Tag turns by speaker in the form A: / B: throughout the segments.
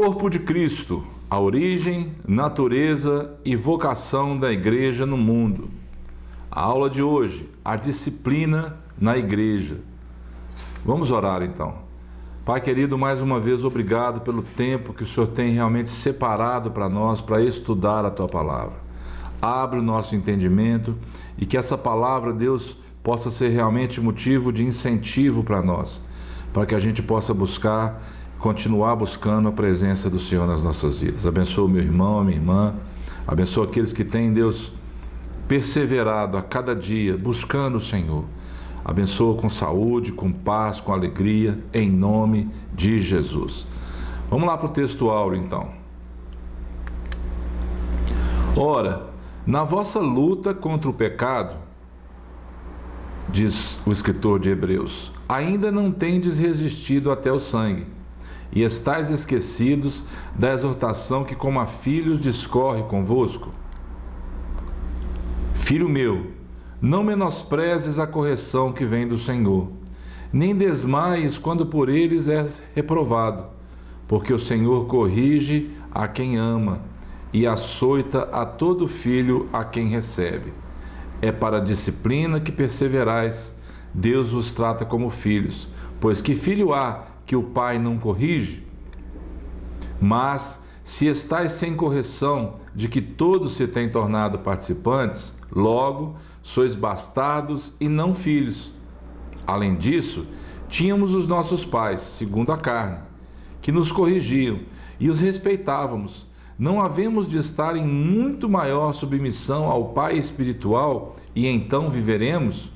A: Corpo de Cristo, a origem, natureza e vocação da igreja no mundo. A aula de hoje, a disciplina na igreja. Vamos orar então. Pai querido, mais uma vez obrigado pelo tempo que o Senhor tem realmente separado para nós, para estudar a Tua Palavra. Abre o nosso entendimento e que essa palavra, Deus, possa ser realmente motivo de incentivo para nós, para que a gente possa continuar buscando a presença do Senhor nas nossas vidas. Abençoa o meu irmão, a minha irmã, abençoa aqueles que têm, Deus, perseverado a cada dia, buscando o Senhor. Abençoa com saúde, com paz, com alegria, em nome de Jesus. Vamos lá para o texto áureo, então. Ora, na vossa luta contra o pecado, diz o escritor de Hebreus, ainda não tendes resistido até o sangue, e estáis esquecidos da exortação que como a filhos discorre convosco. Filho meu, não menosprezes a correção que vem do Senhor, nem desmaies quando por eles és reprovado, porque o Senhor corrige a quem ama e açoita a todo filho a quem recebe. É para a disciplina que perseverais, Deus vos trata como filhos, pois que filho há que o pai não corrige? Mas, se estáis sem correção de que todos se têm tornado participantes, logo sois bastardos e não filhos. Além disso, tínhamos os nossos pais, segundo a carne, que nos corrigiam e os respeitávamos. Não havemos de estar em muito maior submissão ao Pai espiritual e então viveremos?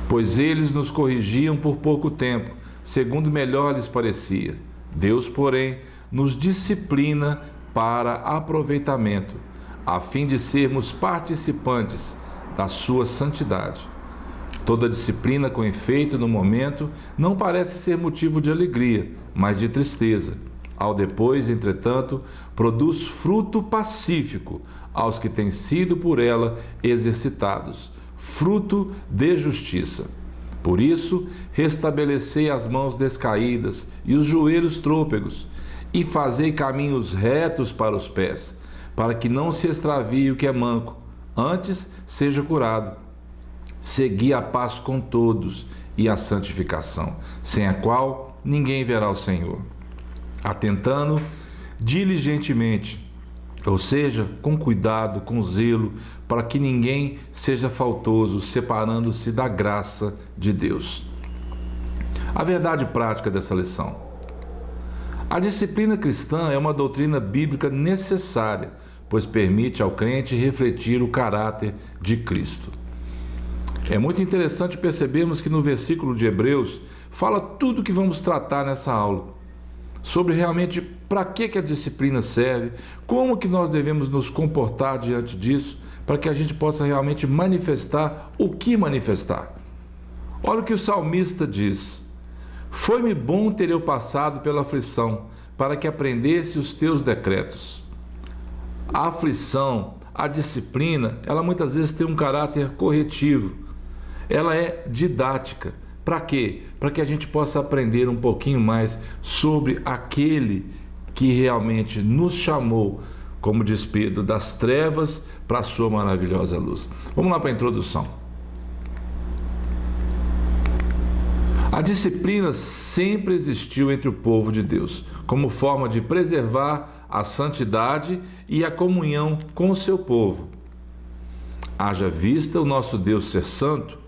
A: Pois eles nos corrigiam por pouco tempo, segundo melhor lhes parecia. Deus, porém, nos disciplina para aproveitamento, a fim de sermos participantes da sua santidade. Toda disciplina com efeito no momento não parece ser motivo de alegria, mas de tristeza. Ao depois, entretanto, produz fruto pacífico aos que têm sido por ela exercitados, fruto de justiça. Por isso, restabelecei as mãos descaídas e os joelhos trôpegos, e fazei caminhos retos para os pés, para que não se extravie o que é manco, antes seja curado. Segui a paz com todos e a santificação, sem a qual ninguém verá o Senhor. Atentando diligentemente, ou seja, com cuidado, com zelo, para que ninguém seja faltoso, separando-se da graça de Deus. A verdade prática dessa lição. A disciplina cristã é uma doutrina bíblica necessária, pois permite ao crente refletir o caráter de Cristo. É muito interessante percebermos que no versículo de Hebreus fala tudo o que vamos tratar nessa aula, sobre realmente para que a disciplina serve, como que nós devemos nos comportar diante disso, para que a gente possa realmente manifestar o que manifestar. Olha o que o salmista diz: foi-me bom ter eu passado pela aflição, para que aprendesse os teus decretos. A aflição, a disciplina, ela muitas vezes tem um caráter corretivo, ela é didática. Para quê? Para que a gente possa aprender um pouquinho mais sobre aquele que realmente nos chamou, como diz Pedro, das trevas para a sua maravilhosa luz. Vamos lá para a introdução. A disciplina sempre existiu entre o povo de Deus, como forma de preservar a santidade e a comunhão com o seu povo. Haja vista o nosso Deus ser santo,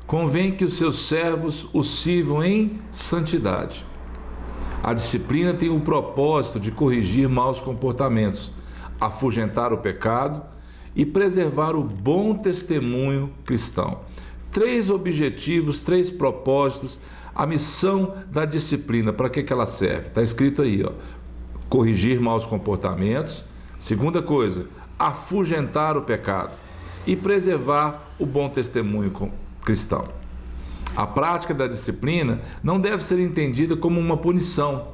A: convém que os seus servos o sirvam em santidade. A disciplina tem o propósito de corrigir maus comportamentos, afugentar o pecado e preservar o bom testemunho cristão. 3 objetivos, 3 propósitos, a missão da disciplina, para que ela serve? Está escrito aí, corrigir maus comportamentos. Segunda coisa, afugentar o pecado e preservar o bom testemunho cristão. A prática da disciplina não deve ser entendida como uma punição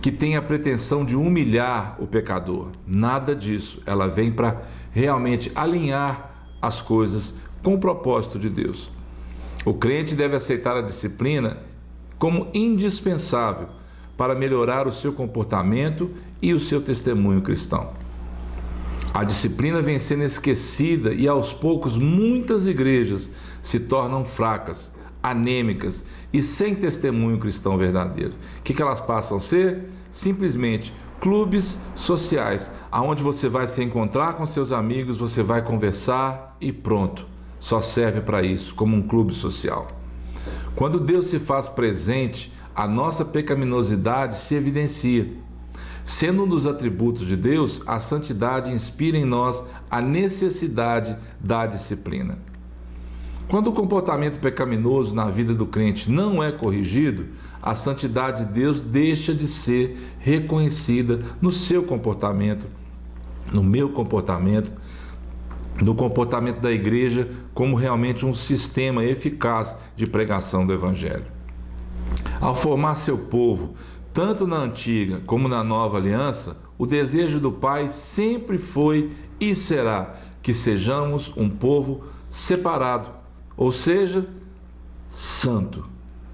A: que tem a pretensão de humilhar o pecador. Nada disso. Ela vem para realmente alinhar as coisas com o propósito de Deus. O crente deve aceitar a disciplina como indispensável para melhorar o seu comportamento e o seu testemunho cristão. A disciplina vem sendo esquecida e aos poucos muitas igrejas se tornam fracas, anêmicas e sem testemunho cristão verdadeiro. O que elas passam a ser? Simplesmente clubes sociais, aonde você vai se encontrar com seus amigos, você vai conversar e pronto. Só serve para isso, como um clube social. Quando Deus se faz presente, a nossa pecaminosidade se evidencia. Sendo um dos atributos de Deus, a santidade inspira em nós a necessidade da disciplina. Quando o comportamento pecaminoso na vida do crente não é corrigido, a santidade de Deus deixa de ser reconhecida no seu comportamento, no meu comportamento, no comportamento da igreja, como realmente um sistema eficaz de pregação do Evangelho. Ao formar seu povo, tanto na antiga como na nova aliança, o desejo do Pai sempre foi e será que sejamos um povo separado, ou seja, santo.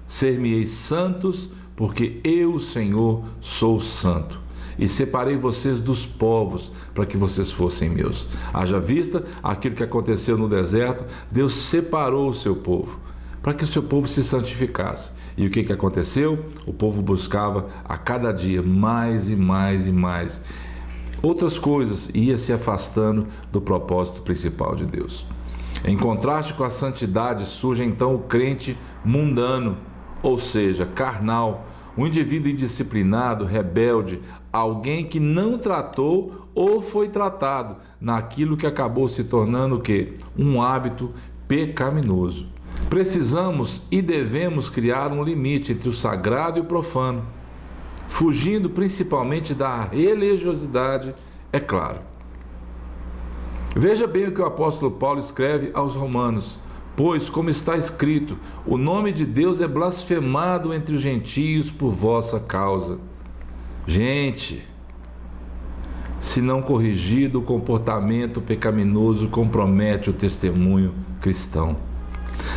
A: Ser-me-eis santos, porque eu, o Senhor, sou santo. E separei vocês dos povos, para que vocês fossem meus. Haja vista aquilo que aconteceu no deserto, Deus separou o seu povo, para que o seu povo se santificasse. E o que aconteceu? O povo buscava a cada dia mais e mais e mais outras coisas e ia se afastando do propósito principal de Deus. Em contraste com a santidade, surge então o crente mundano, ou seja, carnal, um indivíduo indisciplinado, rebelde, alguém que não tratou ou foi tratado naquilo que acabou se tornando o quê? Um hábito pecaminoso. Precisamos e devemos criar um limite entre o sagrado e o profano, fugindo principalmente da religiosidade, é claro. Veja bem o que o apóstolo Paulo escreve aos Romanos: pois, como está escrito, o nome de Deus é blasfemado entre os gentios por vossa causa. Gente, se não corrigido, o comportamento pecaminoso compromete o testemunho cristão.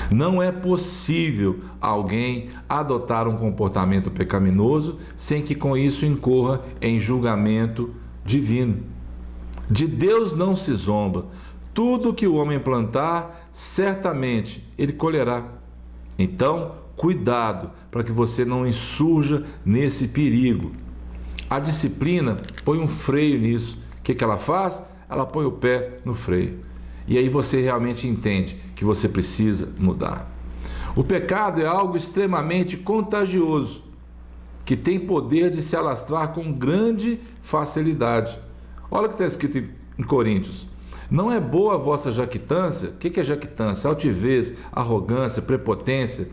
A: Não é possível alguém adotar um comportamento pecaminoso sem que com isso incorra em julgamento divino. De Deus não se zomba. Tudo que o homem plantar, certamente ele colherá. Então, cuidado para que você não insurja nesse perigo. A disciplina põe um freio nisso. O que ela faz? Ela põe o pé no freio. E aí você realmente entende que você precisa mudar. O pecado é algo extremamente contagioso, que tem poder de se alastrar com grande facilidade. Olha o que está escrito em Coríntios: não é boa a vossa jactância. O que é jactância? Altivez, arrogância, prepotência.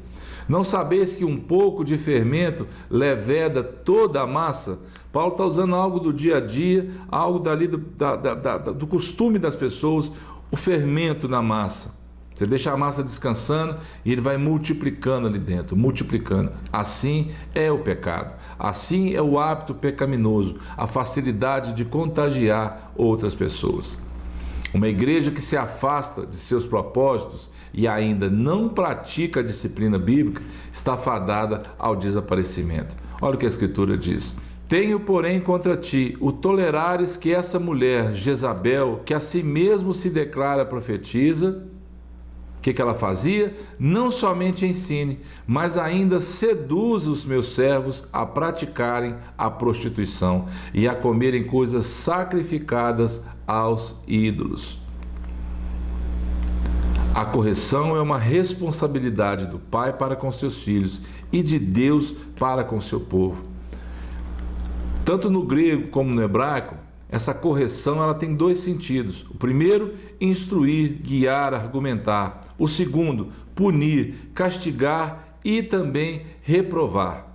A: Não sabeis que um pouco de fermento leveda toda a massa? Paulo está usando algo do dia a dia, algo dali do costume das pessoas, o fermento na massa. Você deixa a massa descansando e ele vai multiplicando ali dentro, multiplicando. Assim é o pecado, assim é o hábito pecaminoso, a facilidade de contagiar outras pessoas. Uma igreja que se afasta de seus propósitos e ainda não pratica a disciplina bíblica está fadada ao desaparecimento. Olha o que a Escritura diz: tenho, porém, contra ti o tolerares que essa mulher, Jezabel, que a si mesmo se declara profetiza, o que ela fazia? Não somente ensine, mas ainda seduz os meus servos a praticarem a prostituição e a comerem coisas sacrificadas aos ídolos. A correção é uma responsabilidade do Pai para com seus filhos e de Deus para com seu povo. Tanto no grego como no hebraico, essa correção ela tem dois sentidos. O primeiro, instruir, guiar, argumentar. O segundo, punir, castigar e também reprovar.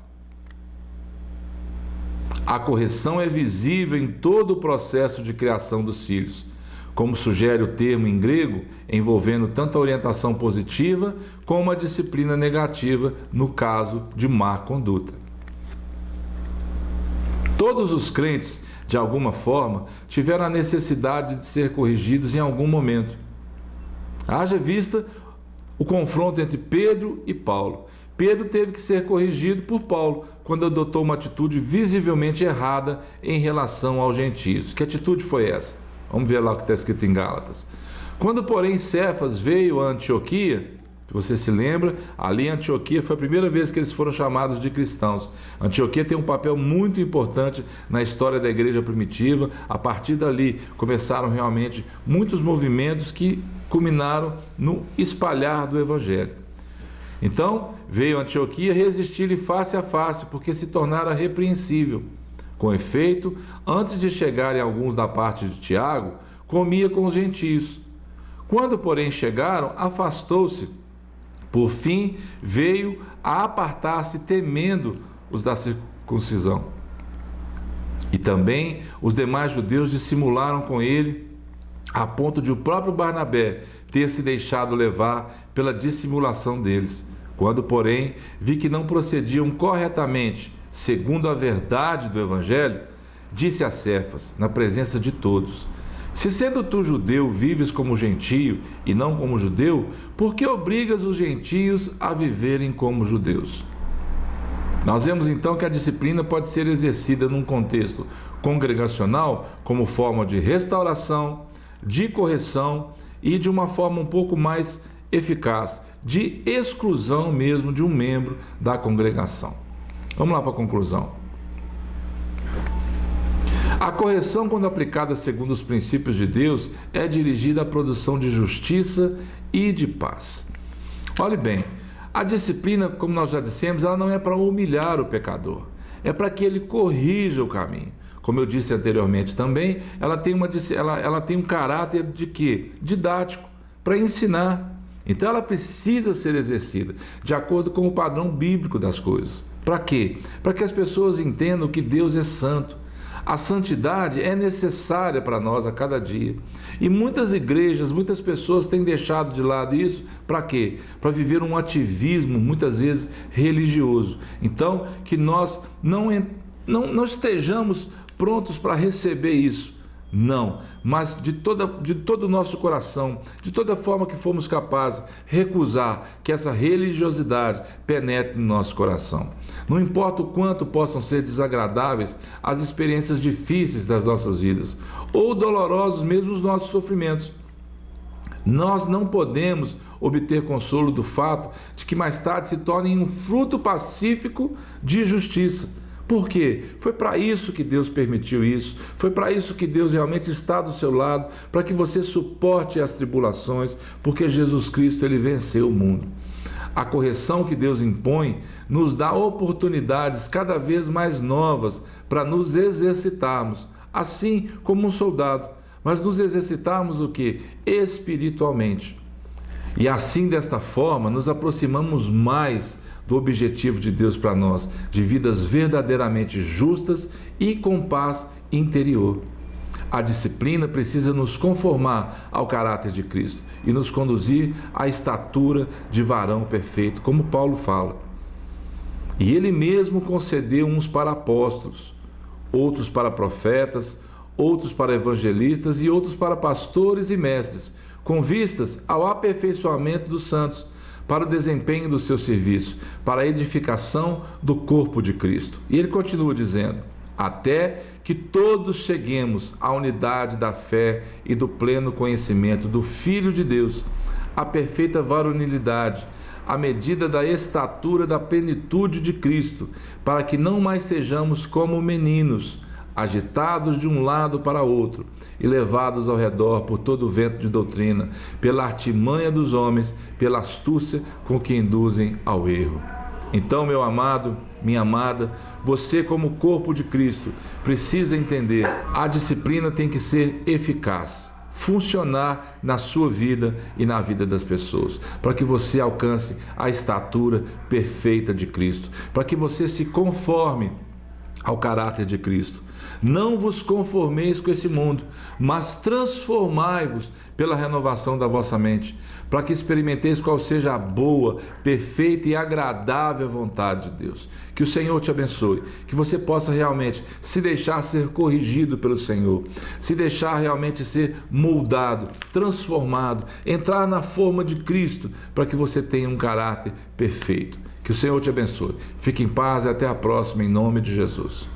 A: A correção é visível em todo o processo de criação dos filhos, como sugere o termo em grego, envolvendo tanto a orientação positiva como a disciplina negativa no caso de má conduta. Todos os crentes, de alguma forma, tiveram a necessidade de ser corrigidos em algum momento. Haja vista o confronto entre Pedro e Paulo. Pedro teve que ser corrigido por Paulo. quando adotou uma atitude visivelmente errada em relação aos gentios. Que atitude foi essa? Vamos ver lá o que está escrito em Gálatas. Quando, porém, Cefas veio a Antioquia, você se lembra, ali em Antioquia foi a primeira vez que eles foram chamados de cristãos. Antioquia tem um papel muito importante na história da igreja primitiva. A partir dali começaram realmente muitos movimentos que culminaram no espalhar do evangelho. Então veio Antioquia resistir-lhe face a face, porque se tornara repreensível. Com efeito, antes de chegarem alguns da parte de Tiago, comia com os gentios. Quando, porém, chegaram, afastou-se. Por fim, veio a apartar-se, temendo os da circuncisão. E também os demais judeus dissimularam com ele, a ponto de o próprio Barnabé ter se deixado levar pela dissimulação deles. Quando, porém, vi que não procediam corretamente, segundo a verdade do Evangelho, disse a Cefas, na presença de todos: se sendo tu judeu, vives como gentio e não como judeu, por que obrigas os gentios a viverem como judeus? Nós vemos então que a disciplina pode ser exercida num contexto congregacional como forma de restauração, de correção e de uma forma um pouco mais eficaz, de exclusão mesmo de um membro da congregação. Vamos lá para a conclusão. A correção, quando aplicada segundo os princípios de Deus, é dirigida à produção de justiça e de paz. Olhe bem, a disciplina, como nós já dissemos, ela não é para humilhar o pecador, é para que ele corrija o caminho. Como eu disse anteriormente também, ela tem um caráter de quê? Didático, para ensinar. Então ela precisa ser exercida de acordo com o padrão bíblico das coisas. Para quê? Para que as pessoas entendam que Deus é santo. A santidade é necessária para nós a cada dia. E muitas igrejas, muitas pessoas têm deixado de lado isso. Para quê? Para viver um ativismo, muitas vezes religioso. Então, que nós não estejamos prontos para receber isso. Não, mas de todo o nosso coração, de toda forma que formos capazes, recusar que essa religiosidade penetre no nosso coração. Não importa o quanto possam ser desagradáveis as experiências difíceis das nossas vidas, ou dolorosos mesmo os nossos sofrimentos. Nós não podemos obter consolo do fato de que mais tarde se tornem um fruto pacífico de justiça. Por quê? Foi para isso que Deus permitiu isso, foi para isso que Deus realmente está do seu lado, para que você suporte as tribulações, porque Jesus Cristo, ele venceu o mundo. A correção que Deus impõe nos dá oportunidades cada vez mais novas para nos exercitarmos, assim como um soldado, mas nos exercitarmos o quê? Espiritualmente. E assim, desta forma, nos aproximamos mais do objetivo de Deus para nós, de vidas verdadeiramente justas e com paz interior. A disciplina precisa nos conformar ao caráter de Cristo e nos conduzir à estatura de varão perfeito, como Paulo fala. E ele mesmo concedeu uns para apóstolos, outros para profetas, outros para evangelistas e outros para pastores e mestres, com vistas ao aperfeiçoamento dos santos, para o desempenho do seu serviço, para a edificação do corpo de Cristo. E ele continua dizendo: até que todos cheguemos à unidade da fé e do pleno conhecimento do Filho de Deus, à perfeita varonilidade, à medida da estatura da plenitude de Cristo, para que não mais sejamos como meninos, agitados de um lado para outro e levados ao redor por todo o vento de doutrina, pela artimanha dos homens, pela astúcia com que induzem ao erro. Então, meu amado, minha amada, você como corpo de Cristo precisa entender, a disciplina tem que ser eficaz, funcionar na sua vida e na vida das pessoas, para que você alcance a estatura perfeita de Cristo, para que você se conforme ao caráter de Cristo. Não vos conformeis com esse mundo, mas transformai-vos pela renovação da vossa mente, para que experimenteis qual seja a boa, perfeita e agradável vontade de Deus. Que o Senhor te abençoe, que você possa realmente se deixar ser corrigido pelo Senhor, se deixar realmente ser moldado, transformado, entrar na forma de Cristo, para que você tenha um caráter perfeito. Que o Senhor te abençoe. Fique em paz e até a próxima, em nome de Jesus.